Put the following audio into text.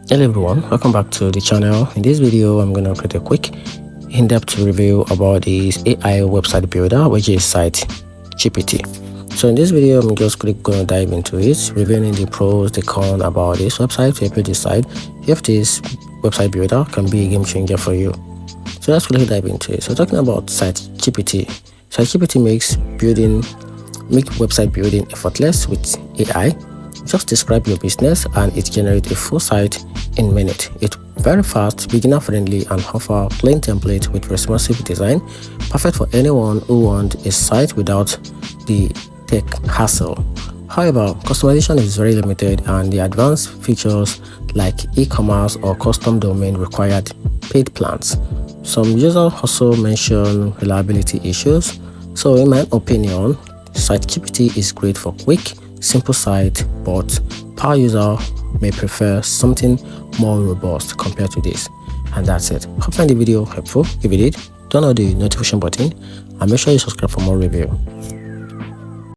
Hello everyone, welcome back to the channel. In this video I'm going to create a quick in-depth review about this AI website builder, which is Sitegpt. So in this video I'm just going to dive into it, reviewing the pros, the cons about this website to help you decide if this website builder can be a game changer for you. So let's quickly dive into it. So talking about Sitegpt makes website building effortless with AI. Just describe your business and it generates a full site in minutes. It's very fast, beginner friendly, and offer plain template with responsive design, perfect for anyone who wants a site without the tech hassle. However, customization is very limited and the advanced features like e-commerce or custom domain required paid plans. Some users also mention reliability issues. So in my opinion, Sitegpt is great for quick, simple site, but power user may prefer something more robust compared to this. And that's it. Hope you find the video helpful. If you did, turn on the notification button and make sure you subscribe for more review.